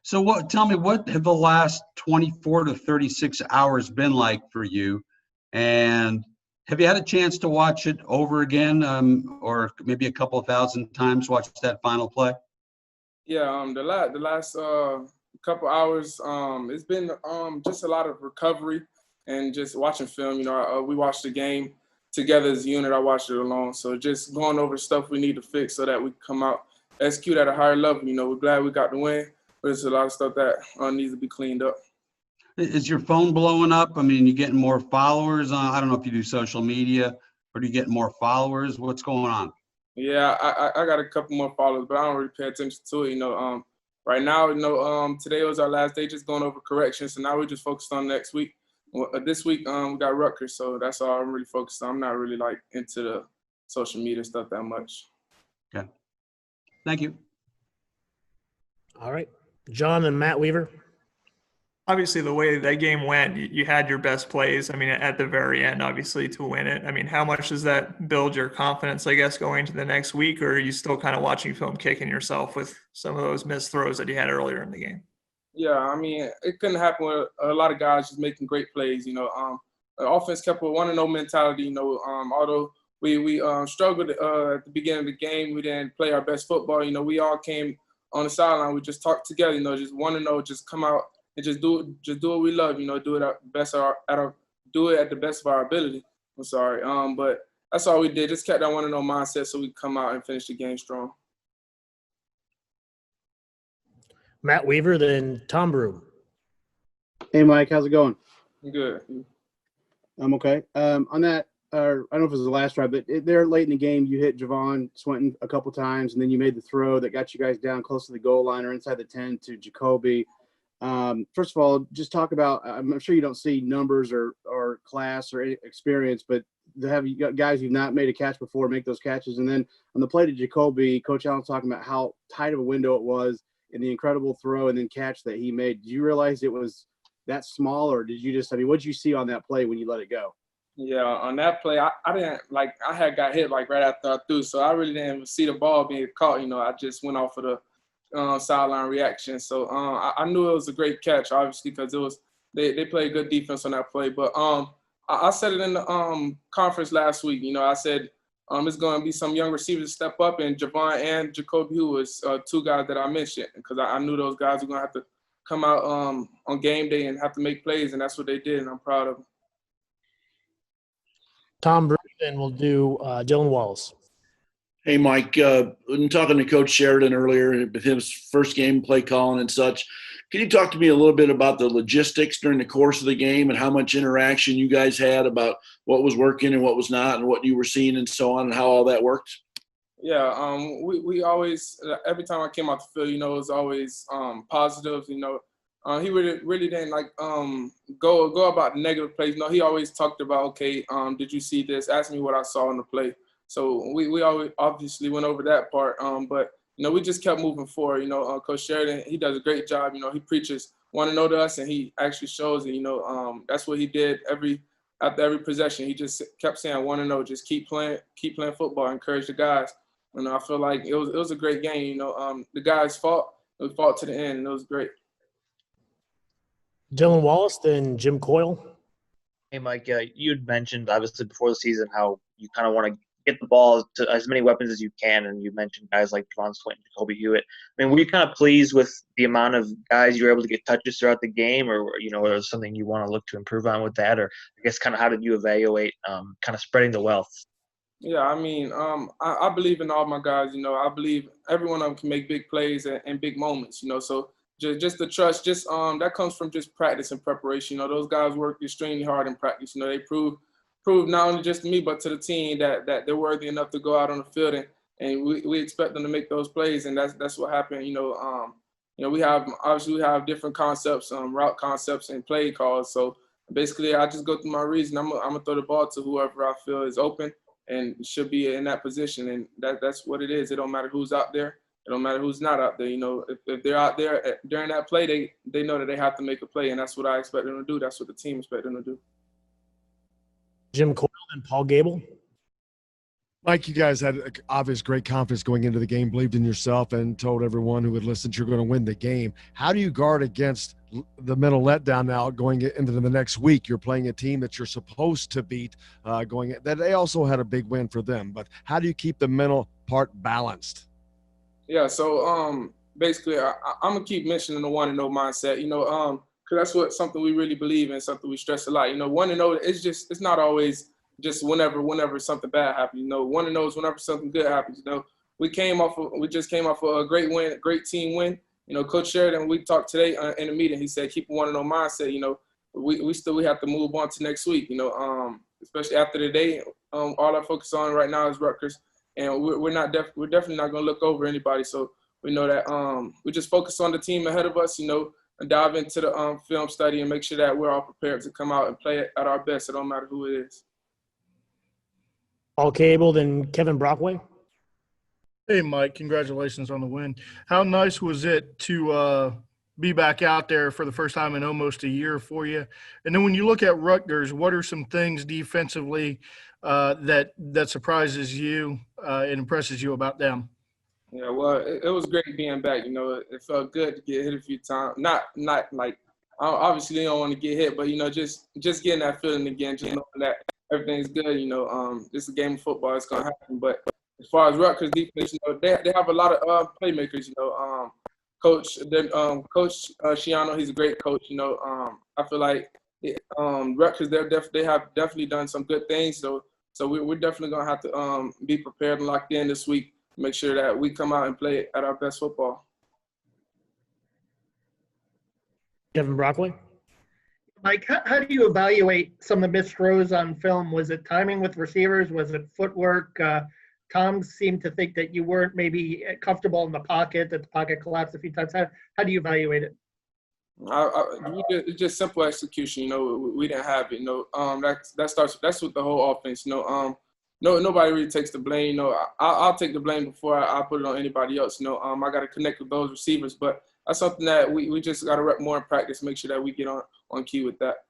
So tell me, what have the last 24 to 36 hours been like for you? And have you had a chance to watch it over again, or maybe a couple of thousand times, watch that final play? Yeah, the last couple hours, it's been just a lot of recovery and just watching film. We watched the game together as a unit. I watched it alone. So just going over stuff we need to fix so that we come out execute at a higher level. We're glad we got the win, but there's a lot of stuff that needs to be cleaned up. Is your phone blowing up? I mean, you getting more followers? I don't know if you do social media, or do you get more followers? What's going on? Yeah, I got a couple more followers, but I don't really pay attention to it. Right now, today was our last day, just going over corrections. So now we're just focused on next week. This week, we got Rutgers, so that's all I'm really focused on. I'm not really like into the social media stuff that much. Okay. Thank you. All right. John and Matt Weaver. Obviously, the way that game went, you had your best plays. I mean, at the very end, obviously, to win it. I mean, how much does that build your confidence, I guess, going into the next week? Or are you still kind of watching film, kicking yourself with some of those missed throws that you had earlier in the game? Yeah, I mean, it couldn't happen with a lot of guys just making great plays. The offense kept a 1-0 mentality. Although we struggled at the beginning of the game, we didn't play our best football. We all came on the sideline. We just talked together. Just 1-0, just come out and just do what we love. Do it at the best of our ability. I'm sorry. But that's all we did. Just kept that 1-0 mindset so we come out and finish the game strong. Matt Weaver, then Tom Broom. Hey, Mike, how's it going? Good. I'm okay. On that, I don't know if it was the last drive, but there late in the game, you hit Javon Swinton a couple times, and then you made the throw that got you guys down close to the goal line or inside the 10 to Jacoby. First of all, just talk about, I'm sure you don't see numbers or class or experience, but to have guys who've not made a catch before make those catches. And then on the play to Jacoby, Coach Allen's talking about how tight of a window it was and the incredible throw and then catch that he made. Did you realize it was that small, or did you just, what did you see on that play when you let it go? Yeah, on that play, I didn't, I had got hit right after I threw, so I really didn't see the ball being caught. I just went off of the sideline reaction. So I knew it was a great catch, obviously, because it was they played good defense on that play. But I said it in the conference last week. I said it's going to be some young receivers step up, and Javon and Jacoby, who was two guys that I mentioned, because I knew those guys were going to have to come out on game day and have to make plays, and that's what they did, and I'm proud of them. Tom Broom, and we'll do Dylan Wallace. Hey, Mike, when talking to Coach Sheridan earlier with his first game play calling and such, can you talk to me a little bit about the logistics during the course of the game and how much interaction you guys had about what was working and what was not and what you were seeing and so on and how all that worked? Yeah, we always, every time I came out the field, it was always positive. He really didn't go about the negative plays. He always talked about, okay, did you see this? Ask me what I saw in the play. So we always obviously went over that part. But we just kept moving forward. Coach Sheridan, he does a great job. He preaches want to know to us, and he actually shows it. That's what he did after every possession. He just kept saying, want to know, just keep playing football, encourage the guys. I feel like it was a great game. The guys fought. We fought to the end, and it was great. Dylan Wallace, then Jim Coyle. Hey, Mike, you had mentioned, obviously, before the season how you kind of want to get the ball to as many weapons as you can, and you mentioned guys like Javon Swinton, Jacoby Hewitt. I mean, were you kind of pleased with the amount of guys you were able to get touches throughout the game, or was something you want to look to improve on with that? Or I guess kind of how did you evaluate kind of spreading the wealth? Yeah, I mean, I believe in all my guys. I believe every one of them can make big plays and big moments. So just the trust, that comes from just practice and preparation. Those guys work extremely hard in practice. They prove not only just to me but to the team that they're worthy enough to go out on the field, and we expect them to make those plays, and that's what happened. We have different concepts, route concepts and play calls. So basically, I just go through my reason. I'm gonna throw the ball to whoever I feel is open and should be in that position, and that's what it is. It don't matter who's out there. It don't matter who's not out there. If they're out there during that play, they know that they have to make a play, and that's what I expect them to do. That's what the team expects them to do. Jim Coyle and Paul Gable. Mike, you guys had obvious great confidence going into the game, believed in yourself, and told everyone who would listen you're going to win the game. How do you guard against the mental letdown now going into the next week? You're playing a team that you're supposed to beat that they also had a big win for them. But how do you keep the mental part balanced? Yeah, so basically, I'm gonna keep mentioning the 1-0 mindset. Because that's something we really believe in, something we stress a lot. 1-0, it's not always just whenever something bad happens. 1-0 is whenever something good happens. We just came off of a great win, great team win. Coach Sheridan, we talked today in a meeting. He said keep a 1-0 mindset. We have to move on to next week. Especially after the day, all I focus on right now is Rutgers, and we're definitely not going to look over anybody. So we know that we just focus on the team ahead of us. And dive into the film study and make sure that we're all prepared to come out and play at our best. It don't matter who it is. Paul Cable, then Kevin Brockway. Hey, Mike, congratulations on the win. How nice was it to be back out there for the first time in almost a year for you? And then when you look at Rutgers, what are some things defensively that surprises you and impresses you about them? Yeah, well, it was great being back. It felt good to get hit a few times. Not like obviously you don't want to get hit, but just getting that feeling again, just knowing that everything's good. This is a game of football. It's gonna happen. But as far as Rutgers defense, they have a lot of playmakers. Coach Shiano, he's a great coach. I feel like Rutgers they have definitely done some good things. So we're definitely gonna have to be prepared and locked in this week. Make sure that we come out and play at our best football. Kevin Brockway. Mike, how do you evaluate some of the missed throws on film? Was it timing with receivers? Was it footwork? Tom seemed to think that you weren't maybe comfortable in the pocket, that the pocket collapsed a few times. How do you evaluate it? It's just simple execution. We didn't have it. That's with the whole offense. Nobody really takes the blame. I'll take the blame before I put it on anybody else. I got to connect with those receivers, but that's something that we just got to rep more in practice, make sure that we get on key with that.